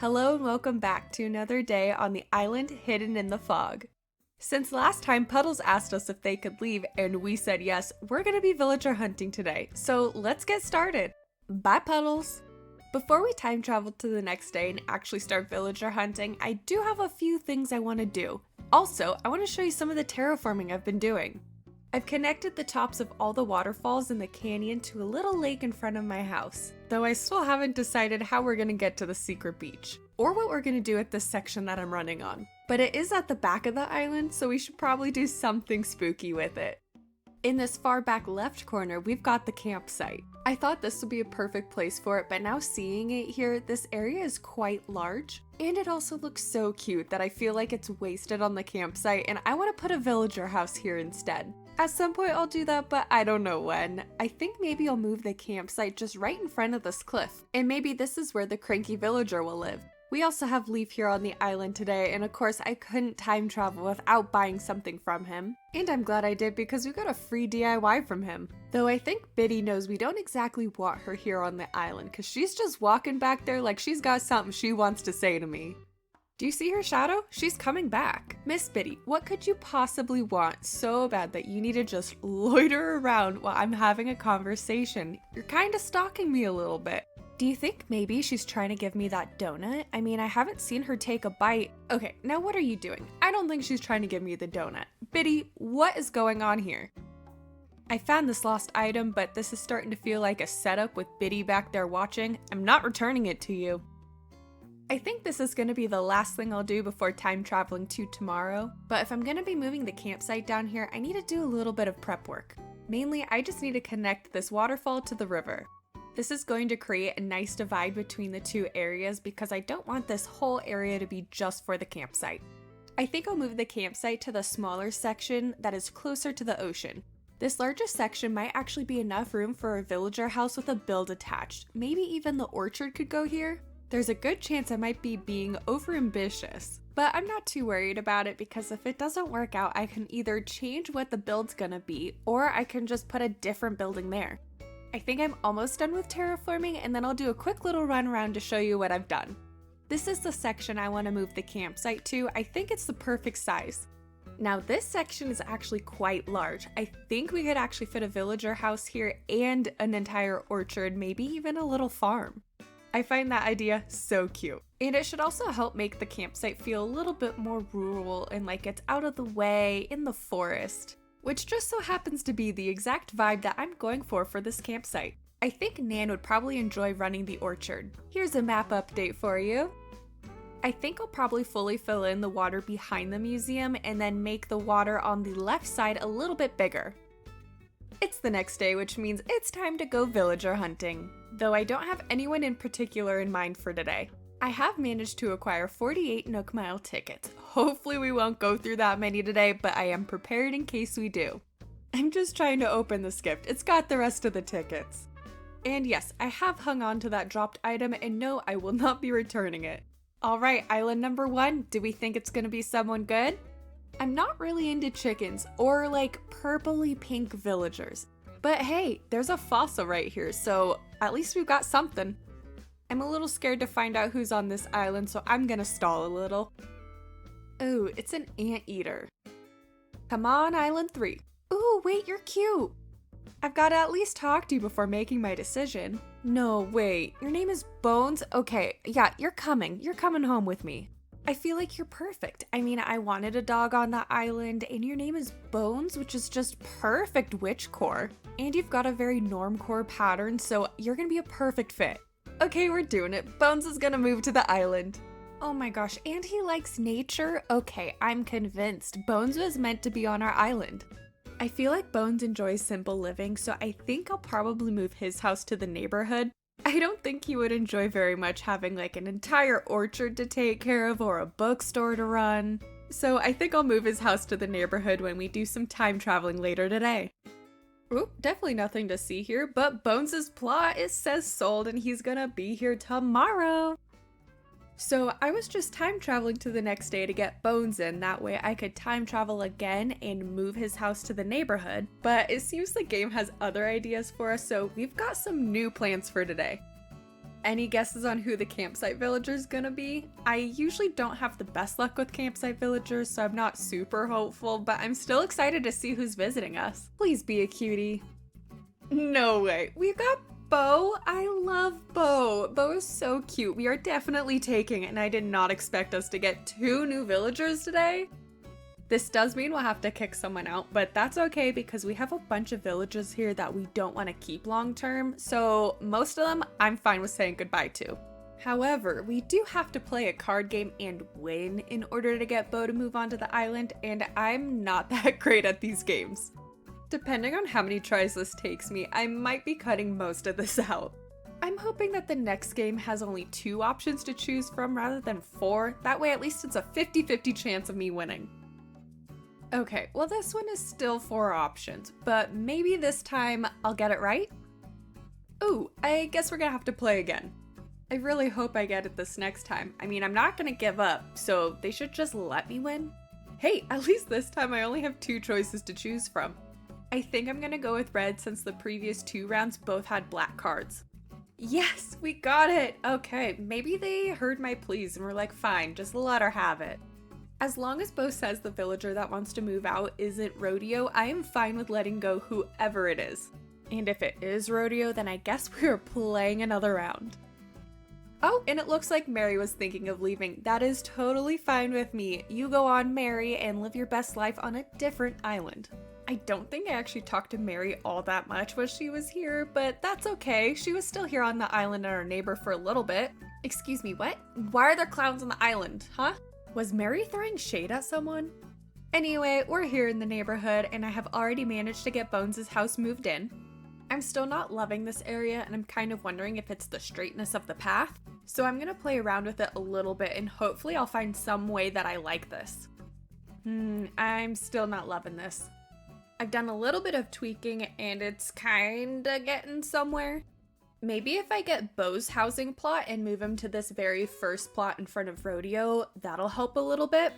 Hello and welcome back to another day on the island hidden in the fog. Since last time, Puddles asked us if they could leave and we said yes, we're gonna be villager hunting today, so let's get started. Bye Puddles! Before we time travel to the next day and actually start villager hunting, I do have a few things I want to do. Also, I want to show you some of the terraforming I've been doing. I've connected the tops of all the waterfalls in the canyon to a little lake in front of my house, though I still haven't decided how we're gonna get to the secret beach, or what we're gonna do at this section that I'm running on. But it is at the back of the island, so we should probably do something spooky with it. In this far back left corner, we've got the campsite. I thought this would be a perfect place for it, but now seeing it here, this area is quite large, and it also looks so cute that I feel like it's wasted on the campsite, and I want to put a villager house here instead. At some point I'll do that, but I don't know when. I think maybe I'll move the campsite just right in front of this cliff, and maybe this is where the cranky villager will live. We also have Leaf here on the island today, and of course I couldn't time travel without buying something from him. And I'm glad I did because we got a free DIY from him. Though I think Biddy knows we don't exactly want her here on the island because she's just walking back there like she's got something she wants to say to me. Do you see her shadow? She's coming back. Miss Biddy, what could you possibly want so bad that you need to just loiter around while I'm having a conversation? You're kind of stalking me a little bit. Do you think maybe she's trying to give me that donut? I mean, I haven't seen her take a bite. Okay, now what are you doing? I don't think she's trying to give me the donut. Biddy, what is going on here? I found this lost item, but this is starting to feel like a setup with Biddy back there watching. I'm not returning it to you. I think this is going to be the last thing I'll do before time traveling to tomorrow, but if I'm going to be moving the campsite down here, I need to do a little bit of prep work. Mainly, I just need to connect this waterfall to the river. This is going to create a nice divide between the two areas because I don't want this whole area to be just for the campsite. I think I'll move the campsite to the smaller section that is closer to the ocean. This larger section might actually be enough room for a villager house with a build attached. Maybe even the orchard could go here. There's a good chance I might be being overambitious, but I'm not too worried about it because if it doesn't work out, I can either change what the build's gonna be or I can just put a different building there. I think I'm almost done with terraforming and then I'll do a quick little run around to show you what I've done. This is the section I want to move the campsite to. I think it's the perfect size. Now this section is actually quite large. I think we could actually fit a villager house here and an entire orchard, maybe even a little farm. I find that idea so cute. And it should also help make the campsite feel a little bit more rural and like it's out of the way in the forest, which just so happens to be the exact vibe that I'm going for this campsite. I think Nan would probably enjoy running the orchard. Here's a map update for you. I think I'll probably fully fill in the water behind the museum and then make the water on the left side a little bit bigger. It's the next day, which means it's time to go villager hunting. Though I don't have anyone in particular in mind for today. I have managed to acquire 48 Nook Mile tickets. Hopefully we won't go through that many today, but I am prepared in case we do. I'm just trying to open this gift. It's got the rest of the tickets. And yes, I have hung on to that dropped item, and no, I will not be returning it. Alright, island number 1, do we think it's gonna be someone good? I'm not really into chickens, or like purpley pink villagers. But hey, there's a fossil right here, so at least we've got something. I'm a little scared to find out who's on this island, so I'm gonna stall a little. Oh, it's an anteater. Come on, island 3. Ooh, wait, you're cute. I've gotta at least talk to you before making my decision. No, wait, your name is Bones? Okay, yeah, you're coming home with me. I feel like you're perfect. I mean, I wanted a dog on that island, and your name is Bones, which is just perfect witchcore. And you've got a very normcore pattern, so you're gonna be a perfect fit. Okay, we're doing it. Bones is gonna move to the island. Oh my gosh, and he likes nature? Okay, I'm convinced. Bones was meant to be on our island. I feel like Bones enjoys simple living, so I think I'll probably move his house to the neighborhood. I don't think he would enjoy very much having like an entire orchard to take care of or a bookstore to run. So I think I'll move his house to the neighborhood when we do some time traveling later today. Oop, definitely nothing to see here, but Bones' plot, it says sold and he's gonna be here tomorrow. So I was just time traveling to the next day to get Bones in, that way I could time travel again and move his house to the neighborhood, but it seems the game has other ideas for us, so we've got some new plans for today. Any guesses on who the campsite villager's gonna be? I usually don't have the best luck with campsite villagers, so I'm not super hopeful, but I'm still excited to see who's visiting us. Please be a cutie. No way. We've got Bo. I love Bo. Bo is so cute. We are definitely taking it, and I did not expect us to get 2 new villagers today. This does mean we'll have to kick someone out, but that's okay because we have a bunch of villagers here that we don't want to keep long term, so most of them I'm fine with saying goodbye to. However, we do have to play a card game and win in order to get Bo to move onto the island, and I'm not that great at these games. Depending on how many tries this takes me, I might be cutting most of this out. I'm hoping that the next game has only 2 options to choose from rather than 4, that way at least it's a 50-50 chance of me winning. Okay, well this one is still 4 options, but maybe this time I'll get it right? Ooh, I guess we're gonna have to play again. I really hope I get it this next time. I mean, I'm not gonna give up, so they should just let me win. Hey, at least this time I only have 2 choices to choose from. I think I'm gonna go with red since the previous 2 rounds both had black cards. Yes, we got it! Okay, maybe they heard my pleas and were like, fine, just let her have it. As long as Bo says the villager that wants to move out isn't Rodeo, I am fine with letting go whoever it is. And if it is Rodeo, then I guess we are playing another round. Oh, and it looks like Mary was thinking of leaving. That is totally fine with me. You go on, Mary, and live your best life on a different island. I don't think I actually talked to Mary all that much when she was here, but that's okay. She was still here on the island and our neighbor for a little bit. Excuse me, what? Why are there clowns on the island, huh? Was Mary throwing shade at someone? Anyway, we're here in the neighborhood and I have already managed to get Bones' house moved in. I'm still not loving this area and I'm kind of wondering if it's the straightness of the path. So I'm gonna play around with it a little bit and hopefully I'll find some way that I like this. I'm still not loving this. I've done a little bit of tweaking and it's kinda getting somewhere. Maybe if I get Bo's housing plot and move him to this very first plot in front of Rodeo, that'll help a little bit.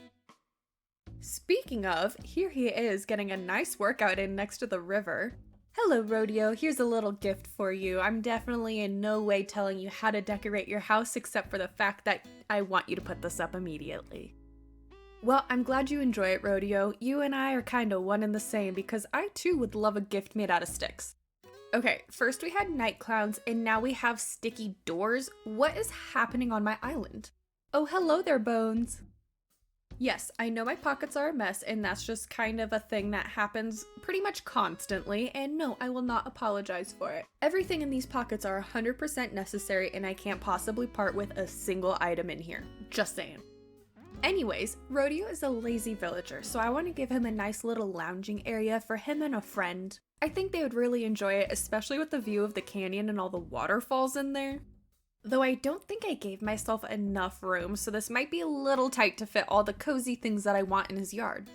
Speaking of, here he is getting a nice workout in next to the river. Hello Rodeo, here's a little gift for you. I'm definitely in no way telling you how to decorate your house except for the fact that I want you to put this up immediately. Well, I'm glad you enjoy it, Rodeo. You and I are kinda one and the same because I too would love a gift made out of sticks. Okay, first we had night clowns and now we have sticky doors. What is happening on my island? Oh, hello there, Bones. Yes, I know my pockets are a mess and that's just kind of a thing that happens pretty much constantly, and no, I will not apologize for it. Everything in these pockets are 100% necessary and I can't possibly part with a single item in here. Just saying. Anyways, Rodeo is a lazy villager, so I want to give him a nice little lounging area for him and a friend. I think they would really enjoy it, especially with the view of the canyon and all the waterfalls in there. Though I don't think I gave myself enough room, so this might be a little tight to fit all the cozy things that I want in his yard.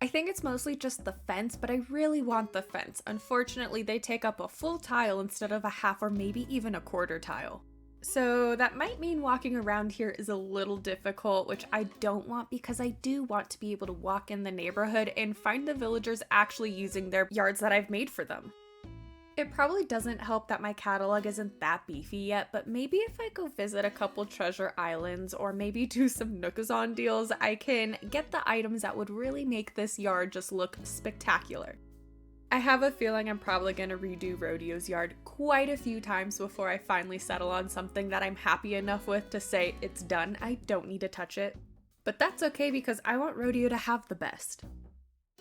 I think it's mostly just the fence, but I really want the fence. Unfortunately, they take up a full tile instead of a half or maybe even a quarter tile. So that might mean walking around here is a little difficult, which I don't want because I do want to be able to walk in the neighborhood and find the villagers actually using their yards that I've made for them. It probably doesn't help that my catalog isn't that beefy yet, but maybe if I go visit a couple treasure islands or maybe do some Nookazon deals, I can get the items that would really make this yard just look spectacular. I have a feeling I'm probably going to redo Rodeo's yard quite a few times before I finally settle on something that I'm happy enough with to say it's done, I don't need to touch it. But that's okay because I want Rodeo to have the best.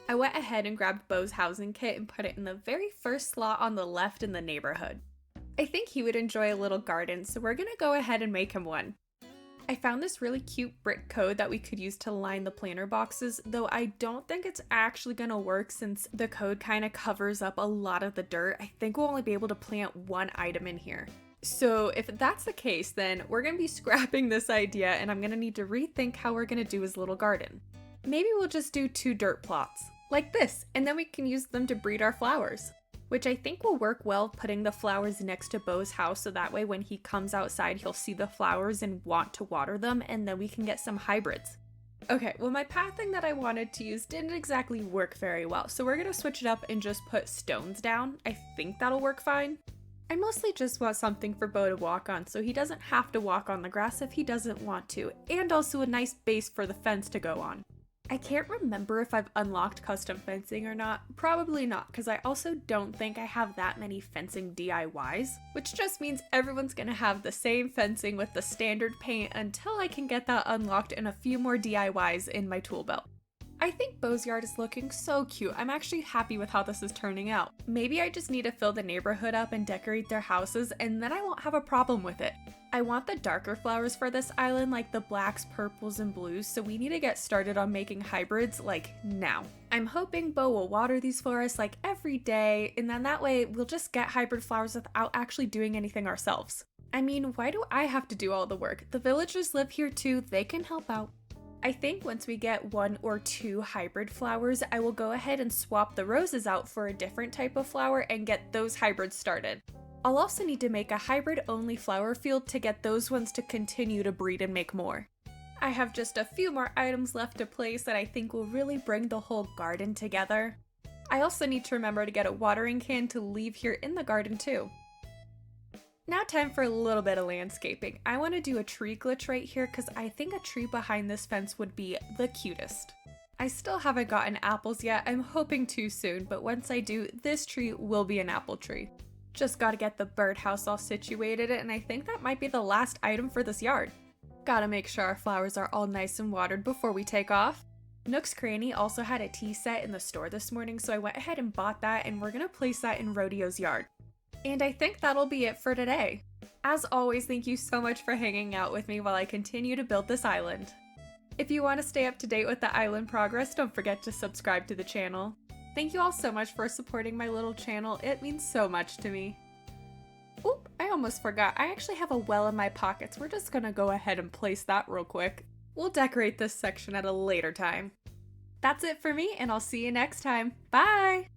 I went ahead and grabbed Bo's housing kit and put it in the very first slot on the left in the neighborhood. I think he would enjoy a little garden, so we're going to go ahead and make him one. I found this really cute brick code that we could use to line the planter boxes, though I don't think it's actually gonna work since the code kind of covers up a lot of the dirt. I think we'll only be able to plant one item in here. So if that's the case, then we're gonna be scrapping this idea and I'm gonna need to rethink how we're gonna do his little garden. Maybe we'll just do 2 dirt plots, like this, and then we can use them to breed our flowers. Which I think will work well putting the flowers next to Bo's house so that way when he comes outside he'll see the flowers and want to water them, and then we can get some hybrids. Okay, well my pathing that I wanted to use didn't exactly work very well, so we're gonna switch it up and just put stones down. I think that'll work fine. I mostly just want something for Bo to walk on so he doesn't have to walk on the grass if he doesn't want to, and also a nice base for the fence to go on. I can't remember if I've unlocked custom fencing or not. Probably not, because I also don't think I have that many fencing DIYs, which just means everyone's gonna have the same fencing with the standard paint until I can get that unlocked and a few more DIYs in my tool belt. I think Bo's yard is looking so cute. I'm actually happy with how this is turning out. Maybe I just need to fill the neighborhood up and decorate their houses, and then I won't have a problem with it. I want the darker flowers for this island, like the blacks, purples, and blues, so we need to get started on making hybrids, like, now. I'm hoping Bo will water these for us, like, every day, and then that way we'll just get hybrid flowers without actually doing anything ourselves. I mean, why do I have to do all the work? The villagers live here too, they can help out. I think once we get 1 or 2 hybrid flowers, I will go ahead and swap the roses out for a different type of flower and get those hybrids started. I'll also need to make a hybrid-only flower field to get those ones to continue to breed and make more. I have just a few more items left to place that I think will really bring the whole garden together. I also need to remember to get a watering can to leave here in the garden too. Now time for a little bit of landscaping. I want to do a tree glitch right here because I think a tree behind this fence would be the cutest. I still haven't gotten apples yet. I'm hoping too soon, but once I do, this tree will be an apple tree. Just gotta get the birdhouse all situated, and I think that might be the last item for this yard. Gotta make sure our flowers are all nice and watered before we take off. Nook's Cranny also had a tea set in the store this morning, so I went ahead and bought that, and we're gonna place that in Rodeo's yard. And I think that'll be it for today. As always, thank you so much for hanging out with me while I continue to build this island. If you want to stay up to date with the island progress, don't forget to subscribe to the channel. Thank you all so much for supporting my little channel, it means so much to me. Oop, I almost forgot, I actually have a well in my pockets. We're just gonna go ahead and place that real quick. We'll decorate this section at a later time. That's it for me, and I'll see you next time. Bye!